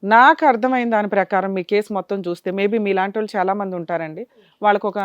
నాకు అర్థమైన దాని ప్రకారం మీ కేస్ మొత్తం చూస్తే మేబీ మీలాంటోళ్ళు చాలామంది ఉంటారండి. వాళ్ళకొక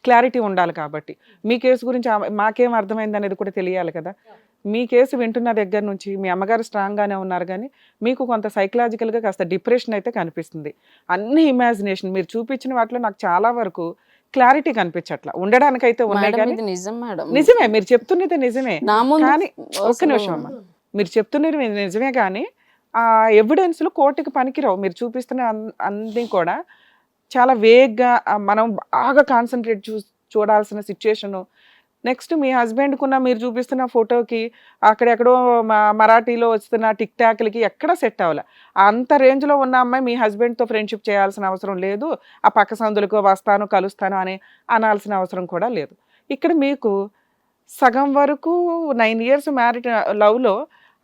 క్లారిటీ ఉండాలి కాబట్టి. మీ కేస్ గురించి మాకేం అర్థమైందనేది కూడా తెలియాలి కదా! మీ కేసు వింటున్న దగ్గర నుంచి మీ అమ్మగారు స్ట్రాంగ్‌గానే ఉన్నారు గానీ, మీకు కొంత సైకలాజికల్‌గా కాస్త డిప్రెషన్ అయితే కనిపిస్తుంది. అన్ని ఇమాజినేషన్ మీరు చూపించిన వాటిలో నాకు చాలా వరకు క్లారిటీ కనిపించట్ల. ఉండడానికైతే ఉన్నాయి మేడం గానీ ఇది నిజం మేడం. నిజమే. మీరు చెప్తున్నది నిజమే. నా ముందు కానీ ఒక్క అసలు నిమిషం అమ్మ. మీరు చెప్తున్నది నిజమే గానీ, ఆ ఎవిడెన్స్‌లు కోర్ట్‌కి పనికిరావు. మీరు చూపిస్తున్న అన్నీ కూడా చాలా వేగ్‌గా మనం బాగా కాన్సంట్రేట్ చూడాల్సిన సిట్యుయేషను. నెక్స్ట్ మీ హస్బెండ్‌కున్న మీరు చూపిస్తున్న ఫోటోకి అక్కడెక్కడో మరాఠీలో వస్తున్న టిక్ టాక్‌లకి ఎక్కడ సెట్ అవ్వల. అంత రేంజ్‌లో ఉన్న అమ్మాయి మీ హస్బెండ్‌తో ఫ్రెండ్‌షిప్ చేయాల్సిన అవసరం లేదు. ఆ పక్క సందులకు వస్తాను, కలుస్తాను అని అనాల్సిన అవసరం కూడా లేదు. ఇక్కడ మీకు సగం వరకు 9 ఇయర్స్ మ్యారీడ్ లవ్‌లో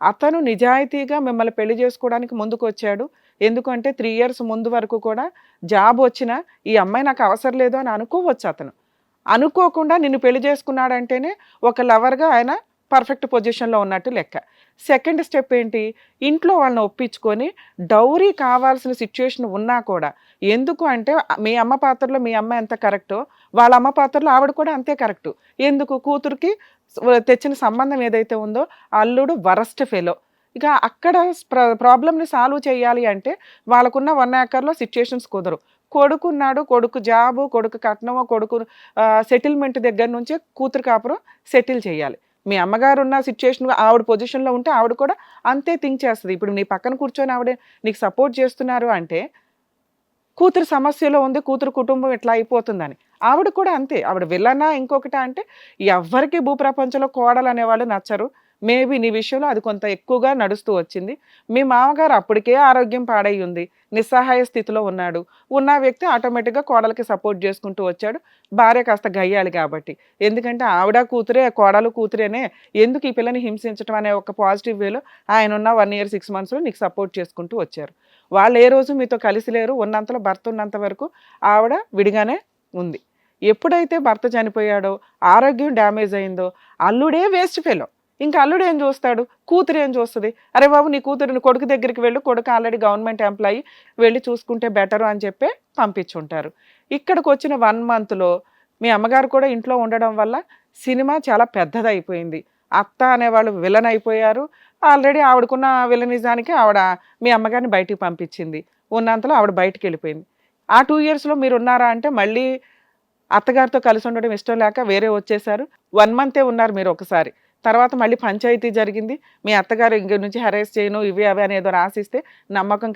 అతను నిజాయితీగా మిమ్మల్ని పెళ్లి చేసుకోవడానికి ముందుకొచ్చాడు. ఎందుకంటే 3 ఇయర్స్ ముందు వరకు కూడా జాబ్ వచ్చినా ఈ అమ్మాయి నాకు అవసరం లేదు అని అనుకోవచ్చు అతను. అనుకోకుండా నిన్ను పెళ్లి చేసుకున్నాడంటేనే ఒక లవర్‌గా ఆయన పర్ఫెక్ట్ పొజిషన్‌లో ఉన్నట్టు లెక్క. సెకండ్ స్టెప్ ఏంటి? ఇంట్లో వాళ్ళని ఒప్పించుకొని డౌరీ కావాల్సిన సిట్యుయేషన్ ఉన్నా కూడా ఎందుకు అంటే మీ అమ్మ పాత్రలో మీ అమ్మ ఎంత కరెక్టో వాళ్ళ అమ్మ పాత్రలో ఆవిడ కూడా అంతే కరెక్టు. ఎందుకు? కూతురికి తెచ్చిన సంబంధం ఏదైతే ఉందో అల్లుడు వరస్ట్ ఫెలో. ఇక అక్కడ ప్రాబ్లమ్‌ని సాల్వ్ చేయాలి అంటే వాళ్ళకున్న 1 ఏకర్‌లో సిట్యుయేషన్స్ కుదరవు. కొడుకున్నాడు, కొడుకు జాబు, కొడుకు కట్నమో, కొడుకు సెటిల్మెంట్ దగ్గర నుంచే కూతురు కాపురం సెటిల్ చేయాలి. మీ అమ్మగారున్న సిట్యుయేషన్ ఆవిడ పొజిషన్‌లో ఉంటే ఆవిడ కూడా అంతే థింక్ చేస్తది. ఇప్పుడు నీ పక్కన కూర్చొని ఆవిడ నీకు సపోర్ట్ చేస్తున్నారు అంటే కూతురు సమస్యలో ఉంది, కూతురు కుటుంబం ఇట్లా అయిపోతుందని. ఆవిడ కూడా అంతే. ఆవిడ విలనా ఇంకొకటా అంటే ఎవ్వరికీ భూప్రపంచంలో కోడలనేవాళ్ళు నచ్చరు. మేబీ నీ విషయంలో అది కొంత ఎక్కువగా నడుస్తూ వచ్చింది. మీ మామగారు అప్పటికే ఆరోగ్యం పాడై ఉంది. నిస్సహాయ స్థితిలో ఉన్నాడు. ఉన్న వ్యక్తి ఆటోమేటిక్‌గా కోడలికి సపోర్ట్ చేసుకుంటూ వచ్చాడు. భార్య కాస్త గయ్యాళి కాబట్టి. ఎందుకంటే ఆవిడ కూతురే, కోడలు కూతురేనే ఎందుకు ఈ పిల్లని హింసించటం అనే ఒక పాజిటివ్ వేలో ఆయనున్న 1 ఇయర్ 6 మంత్స్‌లో నీకు సపోర్ట్ చేసుకుంటూ వచ్చారు. వాళ్ళు ఏ రోజు మీతో కలిసి లేరు. ఉన్నంతలో భర్త ఉన్నంత వరకు ఆవిడ విడిగానే ఉంది. ఎప్పుడైతే భర్త చనిపోయాడో, ఆరోగ్యం డ్యామేజ్ అయిందో, అల్లుడే వేస్ట్ ఫెలో. ఇంకా అల్లుడు ఏం చూస్తాడు? కూతురు ఏం చూస్తది? అరే బాబు నీ కూతురిని కొడుకు దగ్గరికి వెళ్ళు, కొడుకు ఆల్రెడీ గవర్నమెంట్ ఎంప్లాయీ వెళ్ళి చూసుకుంటే బెటరు అని చెప్పి పంపించుంటారు. ఇక్కడికి వచ్చిన 1 మంత్‌లో మీ అమ్మగారు కూడా ఇంట్లో ఉండడం వల్ల సినిమా చాలా పెద్దదయిపోయింది. అత్త అనేవాళ్ళు విలన్ అయిపోయారు. ఆల్రెడీ ఆవిడకున్న విలనిజానికి ఆవిడ మీ అమ్మగారిని బయటికి పంపించింది. ఉన్నంతలో ఆవిడ బయటికెళ్ళిపోయింది. ఆ 2 ఇయర్స్‌లో మీరున్నారా అంటే మళ్ళీ అత్తగారితో కలిసి ఉండడం ఇష్టం లేక వేరే వచ్చేసారు. 1 మంతే ఉన్నారు మీరు ఒకసారి. తర్వాత మళ్ళీ పంచాయతీ జరిగింది. మీ అత్తగారు ఇంక నుంచి హెరాస్ చేయను ఇవి అవి అని ఏదో రాసిస్తే నమ్మకం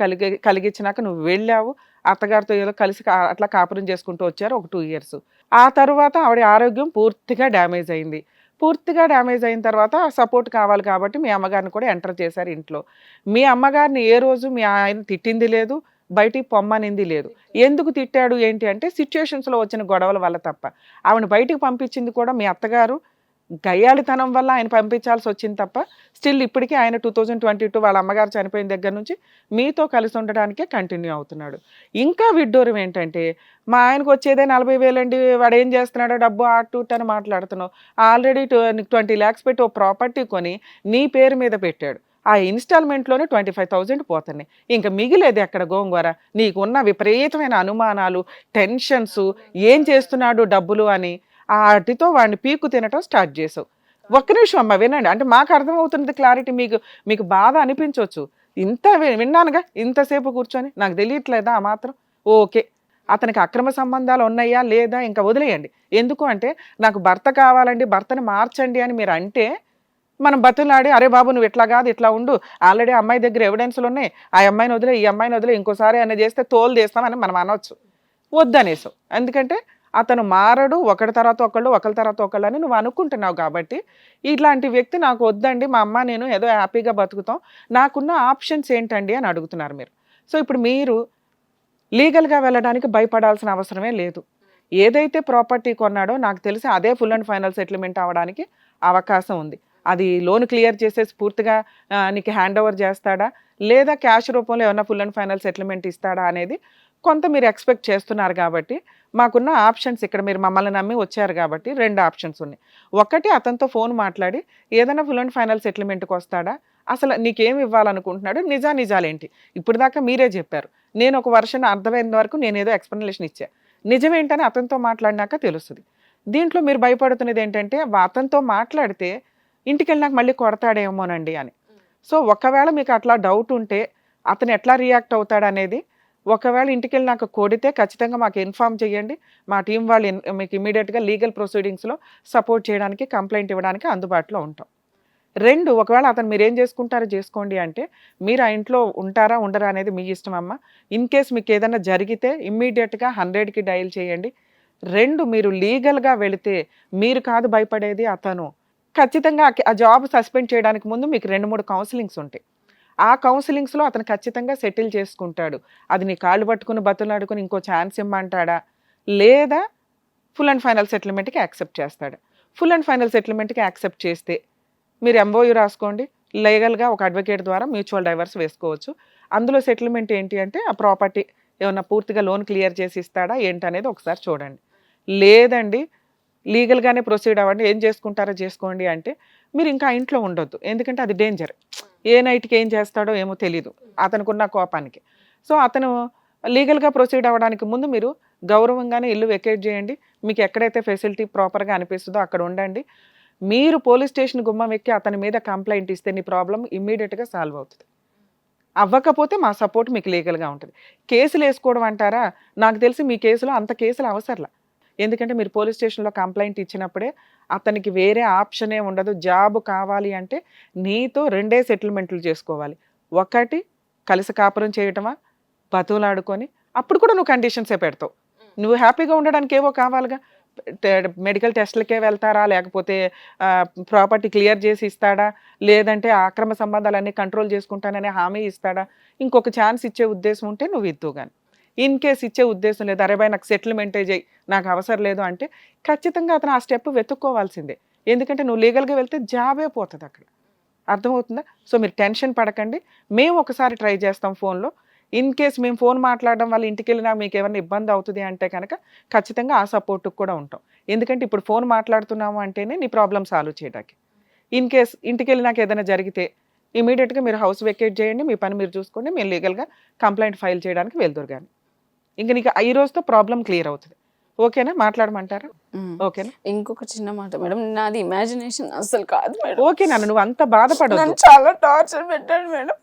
కలిగించినాక నువ్వు వెళ్ళావు. అత్తగారితో ఏదో కలిసి అట్లా కాపురం చేసుకుంటూ వచ్చారు ఒక 2 ఇయర్స్. ఆ తరువాత ఆవిడ ఆరోగ్యం పూర్తిగా డ్యామేజ్ అయింది. పూర్తిగా డ్యామేజ్ అయిన తర్వాత సపోర్ట్ కావాలి కాబట్టి మీ అమ్మగారిని కూడా ఎంటర్ చేశారు ఇంట్లో. మీ అమ్మగారిని ఏ రోజు మీ ఆయన తిట్టింది లేదు. బయటికి పొమ్మనింది లేదు. ఎందుకు తిట్టాడు ఏంటి అంటే సిట్యుయేషన్స్‌లో వచ్చిన గొడవల వల్ల తప్ప. ఆవిడని బయటికి పంపించింది కూడా మీ అత్తగారు గయ్యాళితనం వల్ల ఆయన పంపించాల్సి వచ్చింది తప్ప స్టిల్ ఇప్పటికీ ఆయన 2022 వాళ్ళ అమ్మగారు చనిపోయిన దగ్గర నుంచి మీతో కలిసి ఉండడానికే కంటిన్యూ అవుతున్నాడు. ఇంకా విడ్డూరం ఏంటంటే మా ఆయనకు వచ్చేదే 40,000 అండి. వాడు ఏం చేస్తున్నాడో డబ్బు అటు ఇటు అని మాట్లాడుతున్నావు. ఆల్రెడీ 20 lakhs పెట్టి ఓ ప్రాపర్టీ కొని నీ పేరు మీద పెట్టాడు. ఆ ఇన్‌స్టాల్‌మెంట్‌లోనే 25,000 పోతున్నాయి. ఇంక మిగిలేది ఎక్కడ గోంగూర? నీకున్న విపరీతమైన అనుమానాలు, టెన్షన్సు ఏం చేస్తున్నాడు డబ్బులు అని ఆటితో వాడిని పీక్కు తినటం స్టార్ట్ చేసావు. ఒక్క నిమిషం అమ్మ వినండి. అంటే మాకు అర్థమవుతున్నది క్లారిటీ మీకు మీకు బాధ అనిపించవచ్చు. ఇంత విన్నానుగా ఇంతసేపు కూర్చొని నాకు తెలియట్లేదా ఆ మాత్రం? ఓకే. అతనికి అక్రమ సంబంధాలు ఉన్నాయా లేదా ఇంకా వదిలేయండి. ఎందుకు అంటే నాకు భర్త కావాలండి, భర్తని మార్చండి అని మీరు అంటే మనం బతులాడి అరే బాబు నువ్వు ఇట్లా కాదు ఇట్లా ఉండు ఆల్రెడీ అమ్మాయి దగ్గర ఎవిడెన్స్‌లు ఉన్నాయి. ఆ అమ్మాయిని వదిలే ఈ అమ్మాయిని వదిలే ఇంకోసారి అనేది చేస్తే తోలు తీస్తామని మనం అనొచ్చు. వద్దనేసావు. ఎందుకంటే అతను మారడు. ఒకడి తర్వాత ఒకళ్ళు, ఒకళ్ళ తర్వాత ఒకళ్ళు అని నువ్వు అనుకుంటున్నావు కాబట్టి, ఇట్లాంటి వ్యక్తి నాకు వద్దండి. మా అమ్మ నేను ఏదో హ్యాపీగా బతుకుతాం. నాకున్న ఆప్షన్స్ ఏంటండి అని అడుగుతున్నారు మీరు. సో ఇప్పుడు మీరు లీగల్‌గా వెళ్ళడానికి భయపడాల్సిన అవసరమే లేదు. ఏదైతే ప్రాపర్టీ కొన్నాడో నాకు తెలిసి అదే ఫుల్ అండ్ ఫైనల్ సెటిల్‌మెంట్ అవ్వడానికి అవకాశం ఉంది. అది లోన్ క్లియర్ చేసేసి పూర్తిగా నీకు హ్యాండ్ ఓవర్ చేస్తాడా? లేదా క్యాష్ రూపంలో ఏమన్నా ఫుల్ అండ్ ఫైనల్ సెటిల్‌మెంట్ ఇస్తాడా అనేది కొంత మీరు ఎక్స్‌పెక్ట్ చేస్తున్నారు కాబట్టి, మాకున్న ఆప్షన్స్ ఇక్కడ మీరు మమ్మల్ని నమ్మి వచ్చారు కాబట్టి 2 ఆప్షన్స్ ఉన్నాయి. ఒకటి అతనితో ఫోన్ మాట్లాడి ఏదైనా ఫుల్ అండ్ ఫైనల్ సెటిల్‌మెంట్‌కి వస్తాడా? అసలు నీకేమి ఇవ్వాలనుకుంటున్నాడు, నిజాలేంటి. ఇప్పుడు దాకా మీరే చెప్పారు. నేను ఒక వర్షన్ అర్థమైన వరకు నేనేదో ఎక్స్ప్లెనేషన్ ఇచ్చా. నిజమేంటని అతనితో మాట్లాడినాక తెలుస్తుంది. దీంట్లో మీరు భయపడుతున్నది ఏంటంటే అతనితో మాట్లాడితే ఇంటికెళ్ళినాక మళ్ళీ కొడతాడేమోనండి అని. సో ఒకవేళ మీకు అట్లా డౌట్ ఉంటే అతను ఎట్లా రియాక్ట్ అవుతాడు అనేది, ఒకవేళ ఇంటికెళ్ళినాక కొడితే ఖచ్చితంగా మాకు ఇన్ఫామ్ చేయండి. మా టీం వాళ్ళు మీకు ఇమీడియట్గా లీగల్ ప్రొసీడింగ్స్లో సపోర్ట్ చేయడానికి, కంప్లైంట్ ఇవ్వడానికి అందుబాటులో ఉంటాం. 2, ఒకవేళ అతను మీరు ఏం చేసుకుంటారో చేసుకోండి అంటే మీరు ఆ ఇంట్లో ఉంటారా ఉండరా అనేది మీ ఇష్టం అమ్మ. ఇన్ కేస్ మీకు ఏదైనా జరిగితే ఇమ్మీడియట్గా 100కి డయల్ చేయండి. 2, మీరు లీగల్గా వెళితే మీరు కాదు భయపడేది, అతను. ఖచ్చితంగా ఆ జాబ్ సస్పెండ్ చేయడానికి ముందు మీకు 2-3 కౌన్సిలింగ్స్ ఉంటాయి. ఆ కౌన్సిలింగ్స్లో అతను ఖచ్చితంగా సెటిల్ చేసుకుంటాడు. అది నీ కాళ్ళు పట్టుకుని బతులాడుకుని ఇంకో ఛాన్స్ ఇమ్మంటాడా, లేదా ఫుల్ అండ్ ఫైనల్ సెటిల్మెంట్కి యాక్సెప్ట్ చేస్తాడా. ఫుల్ అండ్ ఫైనల్ సెటిల్మెంట్కి యాక్సెప్ట్ చేస్తే మీరు MOU రాసుకోండి. లీగల్గా ఒక అడ్వకేట్ ద్వారా మ్యూచువల్ డైవర్స్ వేసుకోవచ్చు. అందులో సెటిల్మెంట్ ఏంటి అంటే ఆ ప్రాపర్టీ ఏమన్నా పూర్తిగా లోన్ క్లియర్ చేసి ఇస్తాడా ఏంటనేది ఒకసారి చూడండి. లేదండి లీగల్గానే ప్రొసీడ్ అవ్వండి, ఏం చేసుకుంటారో చేసుకోండి అంటే మీరు ఇంకా ఇంట్లో ఉండొద్దు. ఎందుకంటే అది డేంజర్. ఏ నైట్కి ఏం చేస్తాడో ఏమో తెలీదు అతనుకున్న కోపానికి. సో అతను లీగల్గా ప్రొసీడ్ అవ్వడానికి ముందు మీరు గౌరవంగానే ఇల్లు వెకేట్ చేయండి. మీకు ఎక్కడైతే ఫెసిలిటీ ప్రాపర్గా అనిపిస్తుందో అక్కడ ఉండండి. మీరు పోలీస్ స్టేషన్ గుమ్మం ఎక్కి అతని మీద కంప్లైంట్ ఇస్తే నీ ప్రాబ్లం ఇమ్మీడియట్గా సాల్వ్ అవుతుంది. అవ్వకపోతే మా సపోర్ట్ మీకు లీగల్గా ఉంటుంది. కేసులు వేసుకోవడం అంటారా, నాకు తెలిసి మీ కేసులో అంత కేసులు అవసరంలా. ఎందుకంటే మీరు పోలీస్ స్టేషన్లో కంప్లైంట్ ఇచ్చినప్పుడే అతనికి వేరే ఆప్షనే ఉండదు. జాబ్ కావాలి అంటే నీతో 2 సెటిల్మెంట్లు చేసుకోవాలి. ఒకటి కలిసి కాపురం చేయటమా, బతువులాడుకొని, అప్పుడు కూడా నువ్వు కండిషన్సే పెడతావు. నువ్వు హ్యాపీగా ఉండడానికి ఏవో కావాలిగా. మెడికల్ టెస్ట్లకే వెళ్తారా, లేకపోతే ప్రాపర్టీ క్లియర్ చేసి ఇస్తాడా, లేదంటే అక్రమ సంబంధాలన్నీ కంట్రోల్ చేసుకుంటాననే హామీ ఇస్తాడా. ఇంకొక ఛాన్స్ ఇచ్చే ఉద్దేశం ఉంటే నువ్వు ఇద్దు. కానీ ఇన్ కేస్ ఇచ్చే ఉద్దేశం లేదు, అరే బాయ్ నాకు సెటిల్మెంటే చేయి, నాకు అవసరం లేదు అంటే ఖచ్చితంగా అతను ఆ స్టెప్ వెతుక్కోవాల్సిందే. ఎందుకంటే నువ్వు లీగల్గా వెళ్తే జాబే పోతుంది అక్కడ. అర్థమవుతుందా? సో మీరు టెన్షన్ పడకండి. మేము ఒకసారి ట్రై చేస్తాం ఫోన్లో. ఇన్ కేస్ మేము ఫోన్ మాట్లాడడం వల్ల ఇంటికి వెళ్ళినా మీకు ఏమైనా ఇబ్బంది అవుతుంది అంటే కనుక ఖచ్చితంగా ఆ సపోర్ట్కి కూడా ఉంటాం. ఎందుకంటే ఇప్పుడు ఫోన్ మాట్లాడుతున్నాము అంటేనే నీ ప్రాబ్లమ్ సాల్వ్ చేయడానికి. ఇన్ కేస్ ఇంటికి వెళ్ళినాక ఏదైనా జరిగితే ఇమీడియట్గా మీరు హౌస్ వెకేట్ చేయండి, మీ పని మీరు చూసుకోండి, మేము లీగల్గా కంప్లైంట్ ఫైల్ చేయడానికి వెళ్దురు. కానీ ఇంకా నీకు ఈ రోజుతో ప్రాబ్లం క్లియర్ అవుతుంది. ఓకేనా? మాట్లాడమంటారా? ఓకేనా? ఇంకొక చిన్న మాట మేడం, నాది ఇమాజినేషన్ అసలు కాదు మేడం. ఓకే నాన్న, నువ్వు అంత బాధపడదు. నన్ను చాలా టార్చర్ పెట్టాడు మేడం.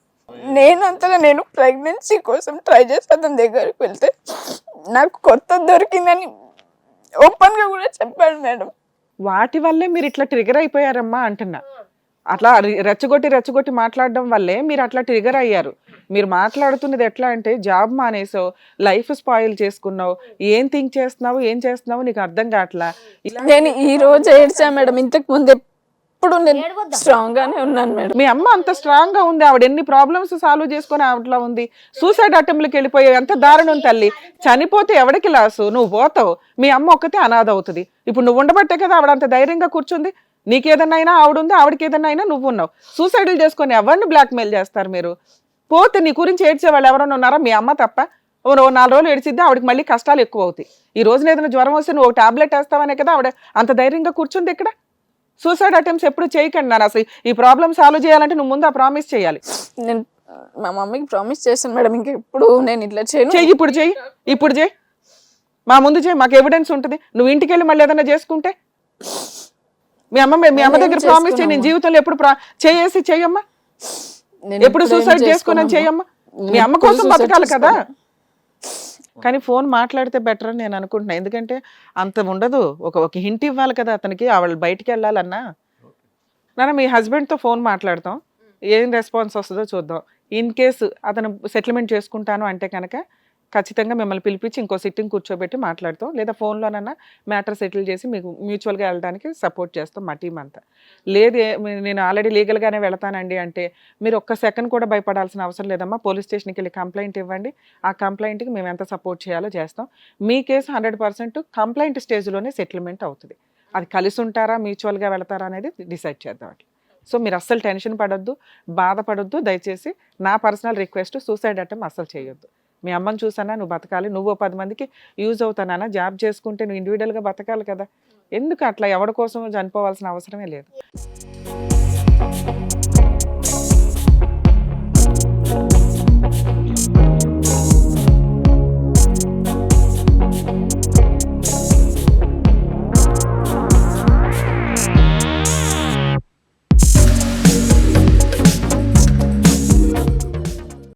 నేను ప్రెగ్నెన్సీ కోసం ట్రై చేసి అతని దగ్గరికి వెళ్తే నాకు కొత్త దొరికిందని ఓపెన్గా కూడా చెప్పాడు మేడం. వాటి వల్లే మీరు ఇట్లా ట్రిగర్ అయిపోయారమ్మా అంటున్నా. అట్లా రెచ్చగొట్టి మాట్లాడడం వల్లే మీరు అట్లా ట్రిగర్ అయ్యారు. మీరు మాట్లాడుతున్నది ఎట్లా అంటే జాబ్ మానేసావు, లైఫ్ స్పాయిల్ చేసుకున్నావు, ఏం థింక్ చేస్తున్నావు, ఏం చేస్తున్నావు నీకు అర్థం కావట్లా. నేను ఈ రోజు ఏడ్చా మేడం. ఇంతకు ముందు ఎప్పుడు నేను స్ట్రాంగ్ గానే ఉన్నాను మేడం. మీ అమ్మ అంత స్ట్రాంగ్ గా ఉంది, ఆవిడ ఎన్ని ప్రాబ్లమ్స్ సాల్వ్ చేసుకుని ఆవిడలా ఉంది. సూసైడ్ అటెంప్ట్కి వెళ్ళిపోయావు, ఎంత దారుణం తల్లి. చనిపోతే ఎవడికి లాసు, నువ్వు పోతావు, మీ అమ్మ ఒక్కతే అనాథ అవుతుంది. ఇప్పుడు నువ్వు ఉండబట్టే కదా ఆవిడ అంత ధైర్యంగా కూర్చుంది. నీకేదన్నా అయినా ఆవిడ ఉంది, ఆవిడకి ఏదన్నా అయినా నువ్వు ఉన్నావు. సూసైడ్లు చేసుకొని ఎవరిని బ్లాక్మెయిల్ చేస్తారు మీరు? పోతే నీ గురించి ఏడ్చే వాళ్ళు ఎవరైనా ఉన్నారా? మీ అమ్మ తప్ప. ఓ 4 రోజులు ఏడ్చిద్ది, ఆవిడకి మళ్ళీ కష్టాలు ఎక్కువ అవుతాయి. ఈ రోజున ఏదైనా జ్వరం వస్తే నువ్వు ఒక టాబ్లెట్ వేస్తావనే కదా ఆవిడ అంత ధైర్యంగా కూర్చుంది ఇక్కడ. సూసైడ్ అటెంప్ట్స్ ఎప్పుడు చేయకండి నాన్న. అసలు ఈ ప్రాబ్లమ్ సాల్వ్ చేయాలంటే నువ్వు ముందు ఆ ప్రామిస్ చేయాలి. నేను మా మమ్మీకి ప్రామిస్ చేశాను మేడం, ఇంకా ఇప్పుడు నేను ఇట్లా చేయను. చెయ్యి, ఇప్పుడు చెయ్యి, మా ముందు చెయ్యి, మాకు ఎవిడెన్స్ ఉంటుంది. నువ్వు ఇంటికి వెళ్ళి మళ్ళీ ఏదైనా చేసుకుంటే మీ అమ్మ దగ్గర ప్రామిస్ చేయి. నేను జీవితంలో ఎప్పుడు చెయ్యమ్మా, ఎప్పుడు సూసైడ్ చేసుకున్నాను చెయ్యమ్మా. మీ అమ్మ కోసం బతకాలి కదా. కానీ ఫోన్ మాట్లాడితే బెటర్ అని నేను అనుకుంటున్నా. ఎందుకంటే అంత ఉండదు, ఒక హింట్ ఇవ్వాలి కదా అతనికి, ఆవిడ బయటికి వెళ్ళాలన్నా. నాన్న మీ హస్బెండ్తో ఫోన్ మాట్లాడతాం, ఏం రెస్పాన్స్ వస్తుందో చూద్దాం. ఇన్ కేసు అతను సెటిల్మెంట్ చేసుకుంటాను అంటే కనుక ఖచ్చితంగా మిమ్మల్ని పిలిపించి ఇంకో సిట్టింగ్ కూర్చోబెట్టి మాట్లాడతాం. లేదా ఫోన్లోనన్నా మ్యాటర్ సెటిల్ చేసి మీకు మ్యూచువల్గా వెళ్ళడానికి సపోర్ట్ చేస్తాం మా టీం అంతా. లేదు నేను ఆల్రెడీ లీగల్గానే వెళతానండి అంటే మీరు ఒక్క సెకండ్ కూడా భయపడాల్సిన అవసరం లేదమ్మా. పోలీస్ స్టేషన్కి వెళ్ళి కంప్లైంట్ ఇవ్వండి. ఆ కంప్లైంట్కి మేము ఎంత సపోర్ట్ చేయాలో చేస్తాం. మీ కేసు 100% కంప్లైంట్ స్టేజ్లోనే సెటిల్మెంట్ అవుతుంది. అది కలిసి ఉంటారా, మ్యూచువల్గా వెళతారా అనేది డిసైడ్ చేద్దాం అట్లా. సో మీరు అస్సలు టెన్షన్ పడొద్దు, బాధపడొద్దు. దయచేసి నా పర్సనల్ రిక్వెస్ట్, సూసైడ్ అటెంప్ట్ అస్సలు చేయొద్దు. మీ అమ్మని చూసానా నువ్వు బతకాలి, నువ్వు 10 మందికి యూజ్ అవుతానా. జాబ్ చేసుకుంటే నువ్వు ఇండివిజువల్గా బతకాలి కదా. ఎందుకు అట్లా ఎవరి కోసం చనిపోవాల్సిన అవసరమే లేదు.